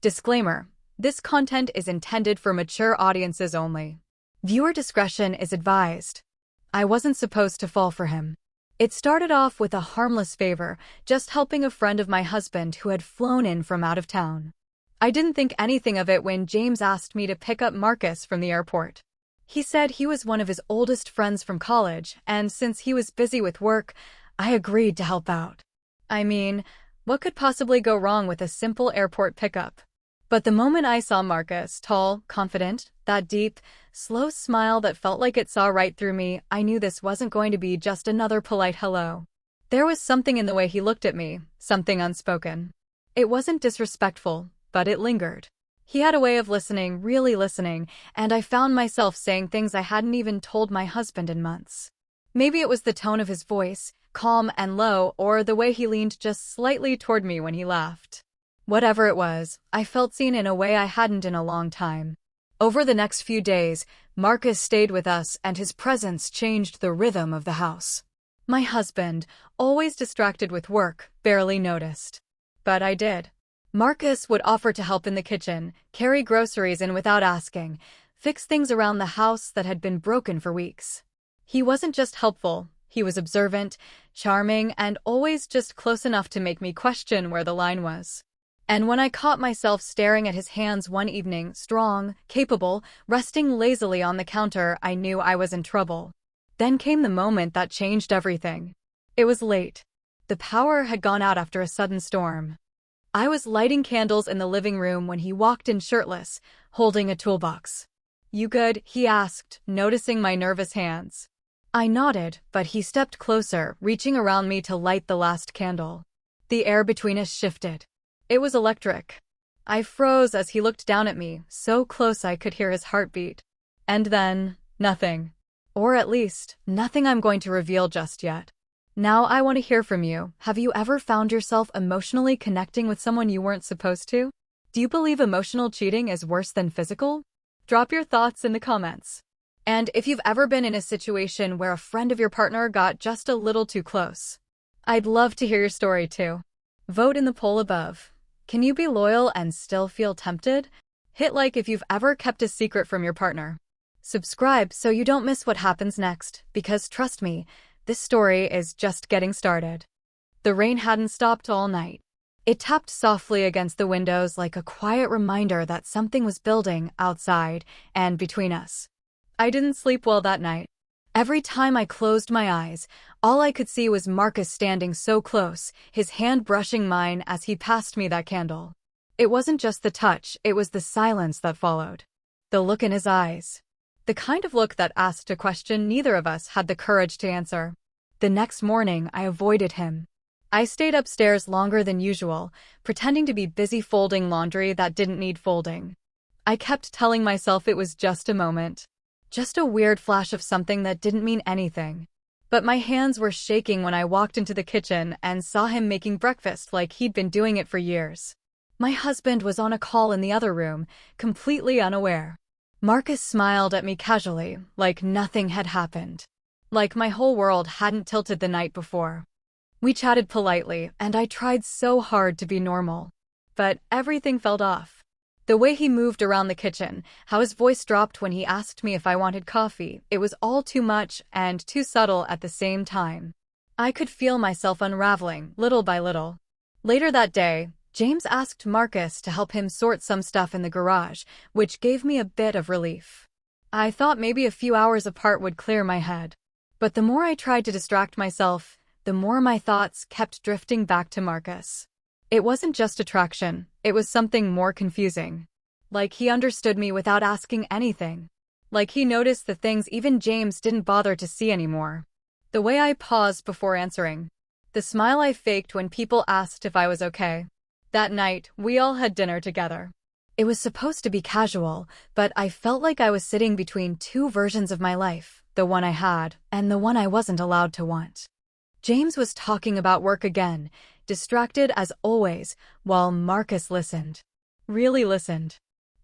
Disclaimer: this content is intended for mature audiences only. Viewer discretion is advised. I wasn't supposed to fall for him. It started off with a harmless favor, just helping a friend of my husband who had flown in from out of town. I didn't think anything of it when James asked me to pick up Marcus from the airport. He said he was one of his oldest friends from college, and since he was busy with work, I agreed to help out. I mean, what could possibly go wrong with a simple airport pickup? But the moment I saw Marcus, tall, confident, that deep, slow smile that felt like it saw right through me, I knew this wasn't going to be just another polite hello. There was something in the way he looked at me, something unspoken. It wasn't disrespectful, but it lingered. He had a way of listening, really listening, and I found myself saying things I hadn't even told my husband in months. Maybe it was the tone of his voice, calm and low, or the way he leaned just slightly toward me when he laughed. Whatever it was, I felt seen in a way I hadn't in a long time. Over the next few days, Marcus stayed with us and his presence changed the rhythm of the house. My husband, always distracted with work, barely noticed. But I did. Marcus would offer to help in the kitchen, carry groceries in without asking, fix things around the house that had been broken for weeks. He wasn't just helpful, he was observant, charming, and always just close enough to make me question where the line was. And when I caught myself staring at his hands one evening, strong, capable, resting lazily on the counter, I knew I was in trouble. Then came the moment that changed everything. It was late. The power had gone out after a sudden storm. I was lighting candles in the living room when he walked in shirtless, holding a toolbox. "You good?" he asked, noticing my nervous hands. I nodded, but he stepped closer, reaching around me to light the last candle. The air between us shifted. It was electric. I froze as he looked down at me, so close I could hear his heartbeat. And then, nothing. Or at least, nothing I'm going to reveal just yet. Now I want to hear from you. Have you ever found yourself emotionally connecting with someone you weren't supposed to? Do you believe emotional cheating is worse than physical? Drop your thoughts in the comments. And if you've ever been in a situation where a friend of your partner got just a little too close, I'd love to hear your story too. Vote in the poll above. Can you be loyal and still feel tempted? Hit like if you've ever kept a secret from your partner. Subscribe so you don't miss what happens next, because trust me, this story is just getting started. The rain hadn't stopped all night. It tapped softly against the windows like a quiet reminder that something was building outside and between us. I didn't sleep well that night. Every time I closed my eyes, all I could see was Marcus standing so close, his hand brushing mine as he passed me that candle. It wasn't just the touch, it was the silence that followed. The look in his eyes. The kind of look that asked a question neither of us had the courage to answer. The next morning, I avoided him. I stayed upstairs longer than usual, pretending to be busy folding laundry that didn't need folding. I kept telling myself it was just a moment. Just a weird flash of something that didn't mean anything. But my hands were shaking when I walked into the kitchen and saw him making breakfast like he'd been doing it for years. My husband was on a call in the other room, completely unaware. Marcus smiled at me casually, like nothing had happened. Like my whole world hadn't tilted the night before. We chatted politely, and I tried so hard to be normal. But everything felt off. The way he moved around the kitchen, how his voice dropped when he asked me if I wanted coffee, it was all too much and too subtle at the same time. I could feel myself unraveling, little by little. Later that day, James asked Marcus to help him sort some stuff in the garage, which gave me a bit of relief. I thought maybe a few hours apart would clear my head. But the more I tried to distract myself, the more my thoughts kept drifting back to Marcus. It wasn't just attraction, it was something more confusing. Like he understood me without asking anything. Like he noticed the things even James didn't bother to see anymore. The way I paused before answering. The smile I faked when people asked if I was okay. That night, we all had dinner together. It was supposed to be casual, but I felt like I was sitting between two versions of my life, the one I had and the one I wasn't allowed to want. James was talking about work again, distracted as always, while Marcus listened. Really listened.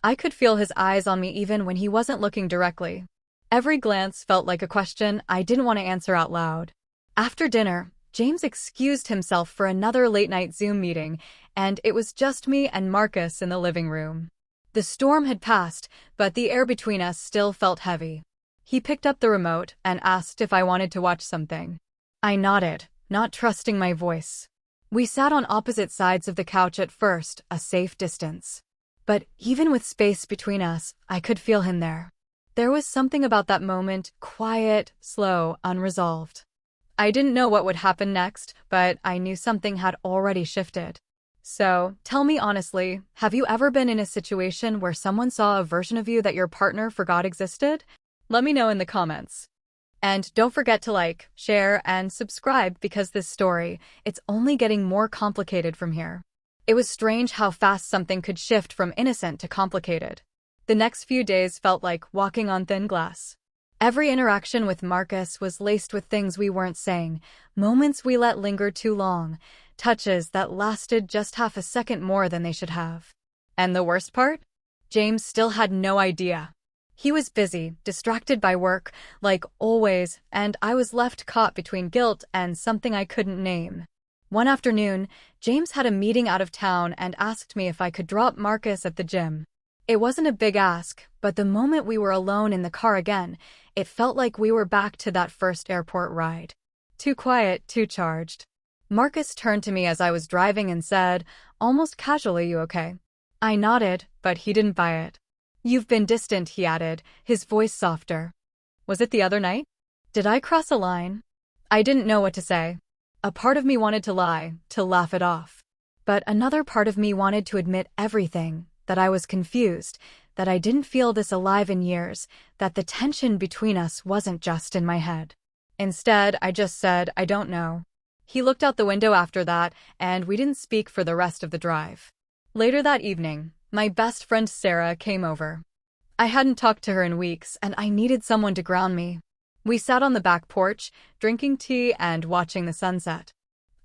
I could feel his eyes on me even when he wasn't looking directly. Every glance felt like a question I didn't want to answer out loud. After dinner, James excused himself for another late-night Zoom meeting, and it was just me and Marcus in the living room. The storm had passed, but the air between us still felt heavy. He picked up the remote and asked if I wanted to watch something. I nodded, not trusting my voice. We sat on opposite sides of the couch at first, a safe distance. But even with space between us, I could feel him there. There was something about that moment, quiet, slow, unresolved. I didn't know what would happen next, but I knew something had already shifted. So, tell me honestly, have you ever been in a situation where someone saw a version of you that your partner forgot existed? Let me know in the comments. And don't forget to like, share, and subscribe because this story, it's only getting more complicated from here. It was strange how fast something could shift from innocent to complicated. The next few days felt like walking on thin glass. Every interaction with Marcus was laced with things we weren't saying, moments we let linger too long, touches that lasted just half a second more than they should have. And the worst part? James still had no idea. He was busy, distracted by work, like always, and I was left caught between guilt and something I couldn't name. One afternoon, James had a meeting out of town and asked me if I could drop Marcus at the gym. It wasn't a big ask, but the moment we were alone in the car again, it felt like we were back to that first airport ride. Too quiet, too charged. Marcus turned to me as I was driving and said, almost casually, "You okay?" I nodded, but he didn't buy it. "You've been distant," he added, his voice softer. Was it the other night? Did I cross a line? I didn't know what to say. A part of me wanted to lie, to laugh it off. But another part of me wanted to admit everything, that I was confused, that I didn't feel this alive in years, that the tension between us wasn't just in my head. Instead, I just said, "I don't know." He looked out the window after that, and we didn't speak for the rest of the drive. Later that evening, my best friend Sarah came over. I hadn't talked to her in weeks, and I needed someone to ground me. We sat on the back porch, drinking tea and watching the sunset.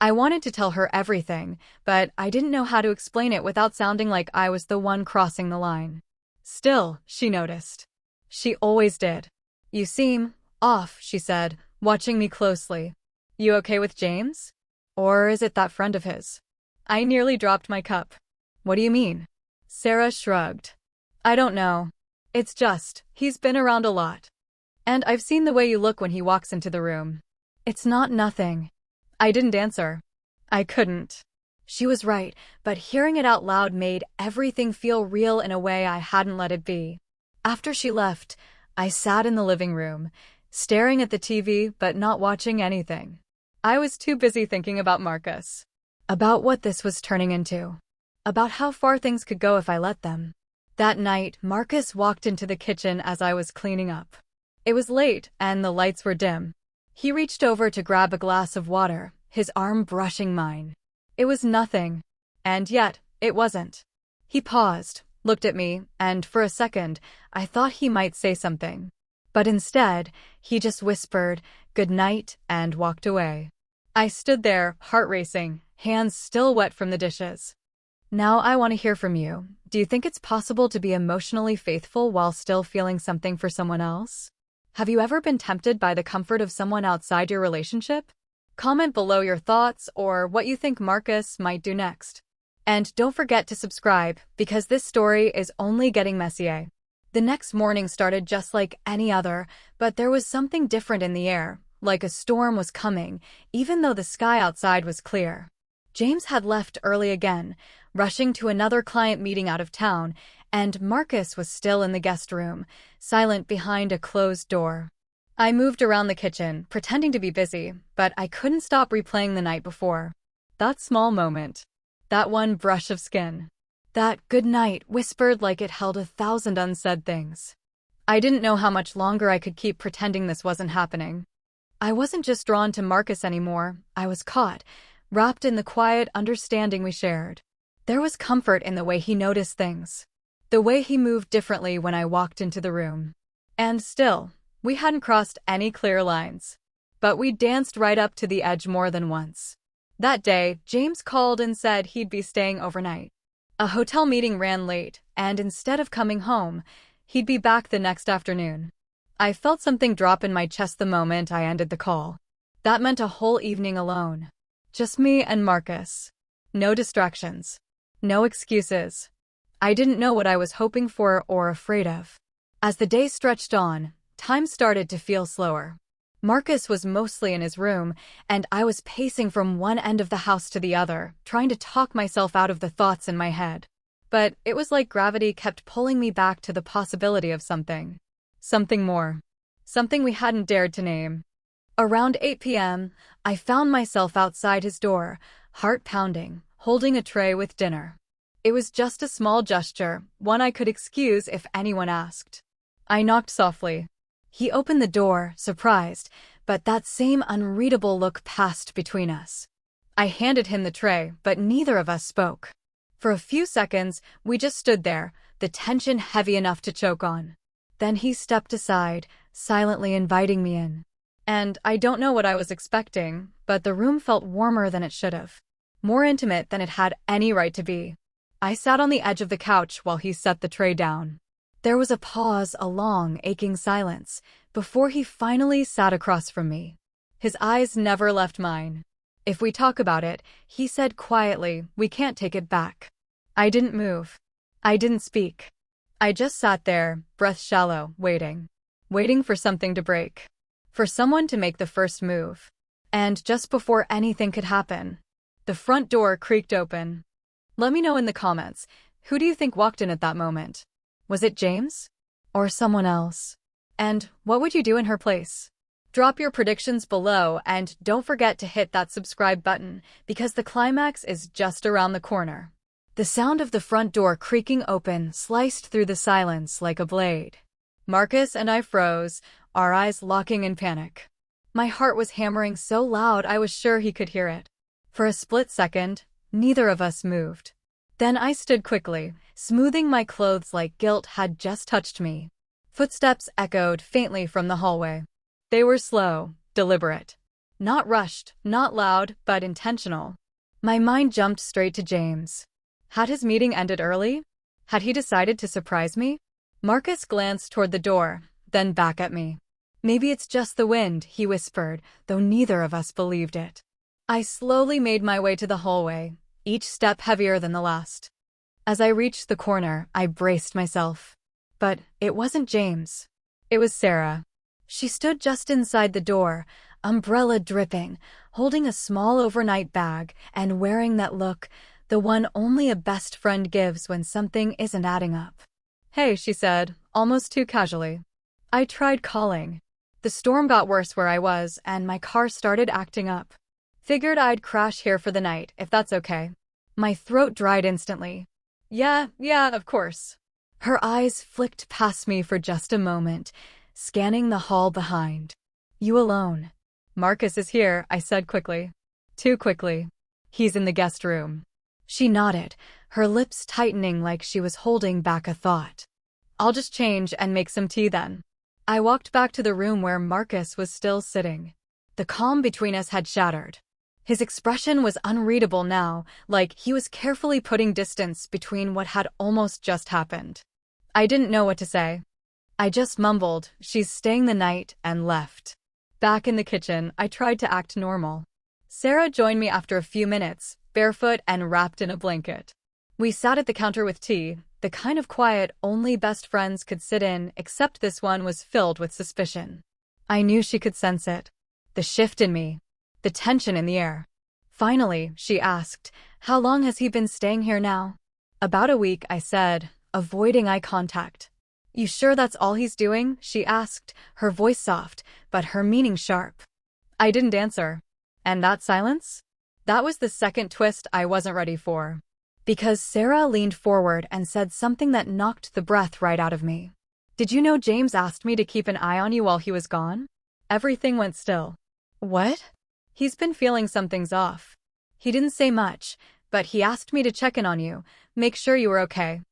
I wanted to tell her everything, but I didn't know how to explain it without sounding like I was the one crossing the line. Still, she noticed. She always did. "You seem off," she said, watching me closely. "You okay with James? Or is it that friend of his?" I nearly dropped my cup. "What do you mean?" Sarah shrugged. "I don't know. It's just, he's been around a lot. And I've seen the way you look when he walks into the room. It's not nothing." I didn't answer. I couldn't. She was right, but hearing it out loud made everything feel real in a way I hadn't let it be. After she left, I sat in the living room, staring at the TV but not watching anything. I was too busy thinking about Marcus. About what this was turning into. About how far things could go if I let them. That night, Marcus walked into the kitchen as I was cleaning up. It was late, and the lights were dim. He reached over to grab a glass of water, his arm brushing mine. It was nothing. And yet, it wasn't. He paused, looked at me, and for a second, I thought he might say something. But instead, he just whispered, "Good night," and walked away. I stood there, heart racing, hands still wet from the dishes. Now I want to hear from you. Do you think it's possible to be emotionally faithful while still feeling something for someone else? Have you ever been tempted by the comfort of someone outside your relationship? Comment below your thoughts or what you think Marcus might do next. And don't forget to subscribe, because this story is only getting messier. The next morning started just like any other, but there was something different in the air, like a storm was coming, even though the sky outside was clear. James had left early again, rushing to another client meeting out of town, and Marcus was still in the guest room, silent behind a closed door. I moved around the kitchen, pretending to be busy, but I couldn't stop replaying the night before. That small moment. That one brush of skin. That good night whispered like it held 1,000 unsaid things. I didn't know how much longer I could keep pretending this wasn't happening. I wasn't just drawn to Marcus anymore, I was caught, wrapped in the quiet understanding we shared. There was comfort in the way he noticed things. The way he moved differently when I walked into the room. And still, we hadn't crossed any clear lines. But we danced right up to the edge more than once. That day, James called and said he'd be staying overnight. A hotel meeting ran late, and instead of coming home, he'd be back the next afternoon. I felt something drop in my chest the moment I ended the call. That meant a whole evening alone. Just me and Marcus. No distractions. No excuses. I didn't know what I was hoping for or afraid of. As the day stretched on, time started to feel slower. Marcus was mostly in his room, and I was pacing from one end of the house to the other, trying to talk myself out of the thoughts in my head. But it was like gravity kept pulling me back to the possibility of something. Something more. Something we hadn't dared to name. Around 8 p.m., I found myself outside his door, heart pounding, holding a tray with dinner. It was just a small gesture, one I could excuse if anyone asked. I knocked softly. He opened the door, surprised, but that same unreadable look passed between us. I handed him the tray, but neither of us spoke. For a few seconds, we just stood there, the tension heavy enough to choke on. Then he stepped aside, silently inviting me in. And I don't know what I was expecting, but the room felt warmer than it should have. More intimate than it had any right to be. I sat on the edge of the couch while he set the tray down. There was a pause, a long, aching silence, before he finally sat across from me. His eyes never left mine. "If we talk about it," he said quietly, "we can't take it back." I didn't move. I didn't speak. I just sat there, breath shallow, waiting. Waiting for something to break. For someone to make the first move. And just before anything could happen, the front door creaked open. Let me know in the comments, who do you think walked in at that moment? Was it James? Or someone else? And what would you do in her place? Drop your predictions below and don't forget to hit that subscribe button because the climax is just around the corner. The sound of the front door creaking open sliced through the silence like a blade. Marcus and I froze, our eyes locking in panic. My heart was hammering so loud I was sure he could hear it. For a split second, neither of us moved. Then I stood quickly, smoothing my clothes like guilt had just touched me. Footsteps echoed faintly from the hallway. They were slow, deliberate. Not rushed, not loud, but intentional. My mind jumped straight to James. Had his meeting ended early? Had he decided to surprise me? Marcus glanced toward the door, then back at me. "Maybe it's just the wind," he whispered, though neither of us believed it. I slowly made my way to the hallway, each step heavier than the last. As I reached the corner, I braced myself. But it wasn't James. It was Sarah. She stood just inside the door, umbrella dripping, holding a small overnight bag, and wearing that look, the one only a best friend gives when something isn't adding up. "Hey," she said, almost too casually. I tried calling. The storm got worse where I was, and my car started acting up. Figured I'd crash here for the night, if that's okay. My throat dried instantly. Yeah, of course." Her eyes flicked past me for just a moment, scanning the hall behind. "You alone?" "Marcus is here," I said quickly. Too quickly. "He's in the guest room." She nodded, her lips tightening like she was holding back a thought. "I'll just change and make some tea then." I walked back to the room where Marcus was still sitting. The calm between us had shattered. His expression was unreadable now, like he was carefully putting distance between what had almost just happened. I didn't know what to say. I just mumbled, "She's staying the night," and left. Back in the kitchen, I tried to act normal. Sarah joined me after a few minutes, barefoot and wrapped in a blanket. We sat at the counter with tea, the kind of quiet only best friends could sit in, except this one was filled with suspicion. I knew she could sense it. The shift in me. The tension in the air. Finally, she asked, "How long has he been staying here now?" "About a week," I said, avoiding eye contact. "You sure that's all he's doing?" she asked, her voice soft, but her meaning sharp. I didn't answer. And that silence? That was the second twist I wasn't ready for. Because Sarah leaned forward and said something that knocked the breath right out of me. "Did you know James asked me to keep an eye on you while he was gone?" Everything went still. "What?" "He's been feeling something's off. He didn't say much, but he asked me to check in on you, make sure you were okay.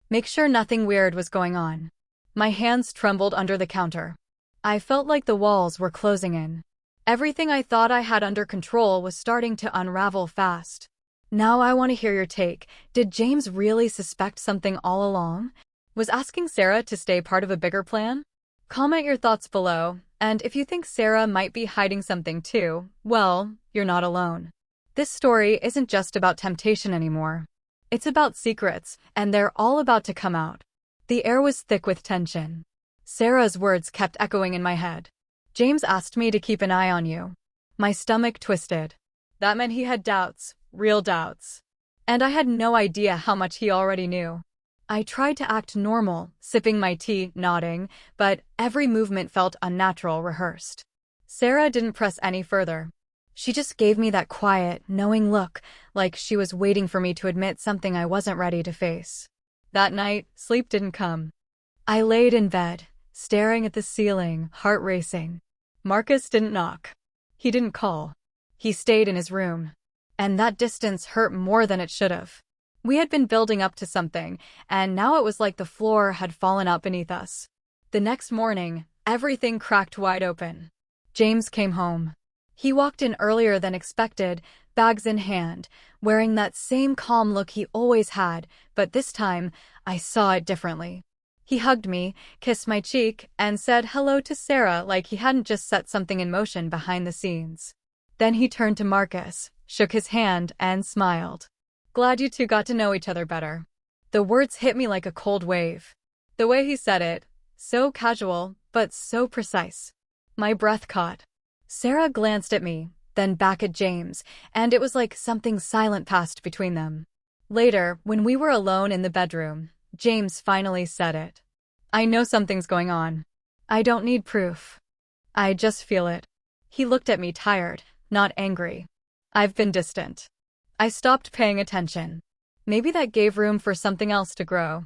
Make sure nothing weird was going on." My hands trembled under the counter. I felt like the walls were closing in. Everything I thought I had under control was starting to unravel fast. "Now I want to hear your take. Did James really suspect something all along? Was asking Sarah to stay part of a bigger plan?" Comment your thoughts below, and if you think Sarah might be hiding something too, well, you're not alone. This story isn't just about temptation anymore. It's about secrets, and they're all about to come out. The air was thick with tension. Sarah's words kept echoing in my head. James asked me to keep an eye on you. My stomach twisted. That meant he had doubts, real doubts. And I had no idea how much he already knew. I tried to act normal, sipping my tea, nodding, but every movement felt unnatural, rehearsed. Sarah didn't press any further. She just gave me that quiet, knowing look, like she was waiting for me to admit something I wasn't ready to face. That night, sleep didn't come. I laid in bed, staring at the ceiling, heart racing. Marcus didn't knock. He didn't call. He stayed in his room. And that distance hurt more than it should have. We had been building up to something, and now it was like the floor had fallen out beneath us. The next morning, everything cracked wide open. James came home. He walked in earlier than expected, bags in hand, wearing that same calm look he always had, but this time, I saw it differently. He hugged me, kissed my cheek, and said hello to Sarah like he hadn't just set something in motion behind the scenes. Then he turned to Marcus, shook his hand, and smiled. Glad you two got to know each other better. The words hit me like a cold wave. The way he said it, so casual, but so precise. My breath caught. Sarah glanced at me, then back at James, and it was like something silent passed between them. Later, when we were alone in the bedroom, James finally said it. I know something's going on. I don't need proof. I just feel it. He looked at me tired, not angry. I've been distant. I stopped paying attention. Maybe that gave room for something else to grow.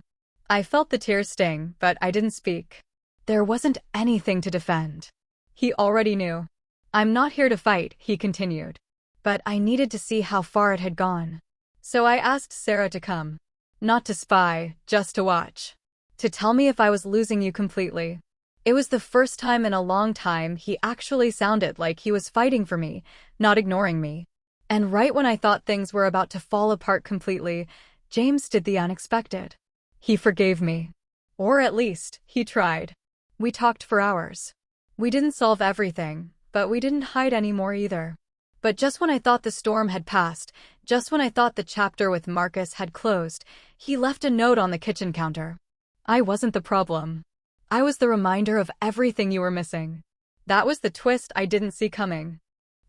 I felt the tears sting, but I didn't speak. There wasn't anything to defend. He already knew. I'm not here to fight, he continued. But I needed to see how far it had gone. So I asked Sarah to come. Not to spy, just to watch. To tell me if I was losing you completely. It was the first time in a long time he actually sounded like he was fighting for me, not ignoring me. And right when I thought things were about to fall apart completely, James did the unexpected. He forgave me. Or at least, he tried. We talked for hours. We didn't solve everything, but we didn't hide anymore either. But just when I thought the storm had passed, just when I thought the chapter with Marcus had closed, he left a note on the kitchen counter. I wasn't the problem. I was the reminder of everything you were missing. That was the twist I didn't see coming.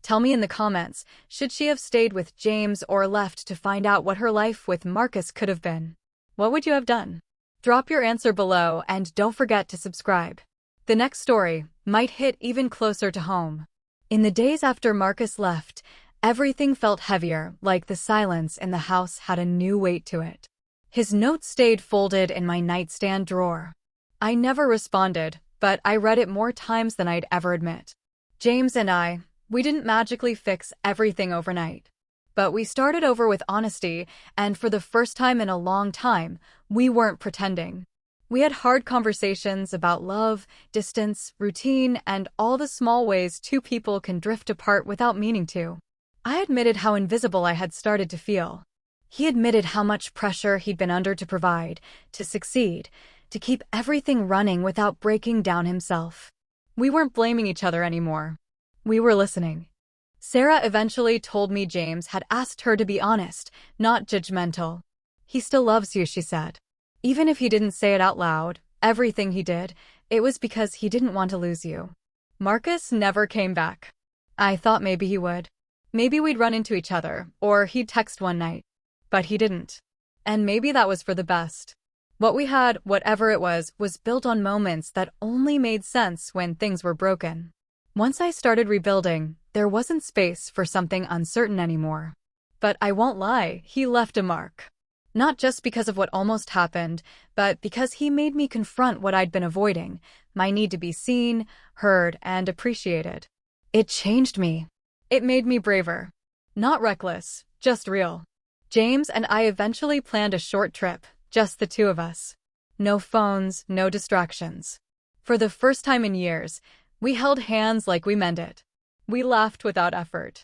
Tell me in the comments, should she have stayed with James or left to find out what her life with Marcus could have been? What would you have done? Drop your answer below and don't forget to subscribe. The next story might hit even closer to home. In the days after Marcus left, everything felt heavier, like the silence in the house had a new weight to it. His note stayed folded in my nightstand drawer. I never responded, but I read it more times than I'd ever admit. James and we didn't magically fix everything overnight. But we started over with honesty, and for the first time in a long time, we weren't pretending. We had hard conversations about love, distance, routine, and all the small ways two people can drift apart without meaning to. I admitted how invisible I had started to feel. He admitted how much pressure he'd been under to provide, to succeed, to keep everything running without breaking down himself. We weren't blaming each other anymore. We were listening. Sarah eventually told me James had asked her to be honest, not judgmental. He still loves you, she said. Even if he didn't say it out loud, everything he did, it was because he didn't want to lose you. Marcus never came back. I thought maybe he would. Maybe we'd run into each other, or he'd text one night. But he didn't. And maybe that was for the best. What we had, whatever it was built on moments that only made sense when things were broken. Once I started rebuilding, there wasn't space for something uncertain anymore. But I won't lie, he left a mark. Not just because of what almost happened, but because he made me confront what I'd been avoiding, my need to be seen, heard, and appreciated. It changed me. It made me braver. Not reckless, just real. James and I eventually planned a short trip, just the two of us. No phones, no distractions. For the first time in years, we held hands like we meant it. We laughed without effort.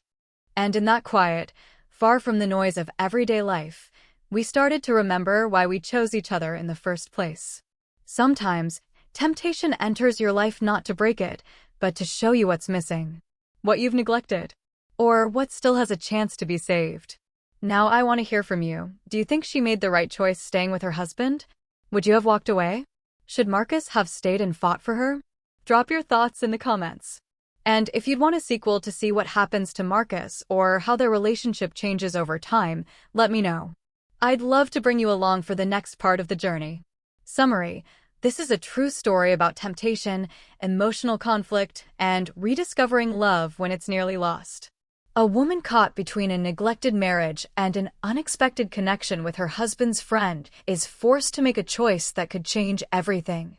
And in that quiet, far from the noise of everyday life, we started to remember why we chose each other in the first place. Sometimes, Temptation enters your life not to break it, but to show you what's missing, what you've neglected, or what still has a chance to be saved. Now I want to hear from you. Do you think she made the right choice staying with her husband? Would you have walked away? Should Marcus have stayed and fought for her? Drop your thoughts in the comments. And if you'd want a sequel to see what happens to Marcus or how their relationship changes over time, let me know. I'd love to bring you along for the next part of the journey. Summary: this is a true story about temptation, emotional conflict, and rediscovering love when it's nearly lost. A woman caught between a neglected marriage and an unexpected connection with her husband's friend is forced to make a choice that could change everything.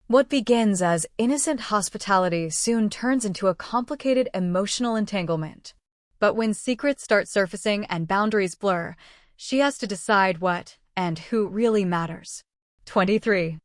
What begins as innocent hospitality soon turns into a complicated emotional entanglement. But when secrets start surfacing and boundaries blur, she has to decide what and who really matters. 23.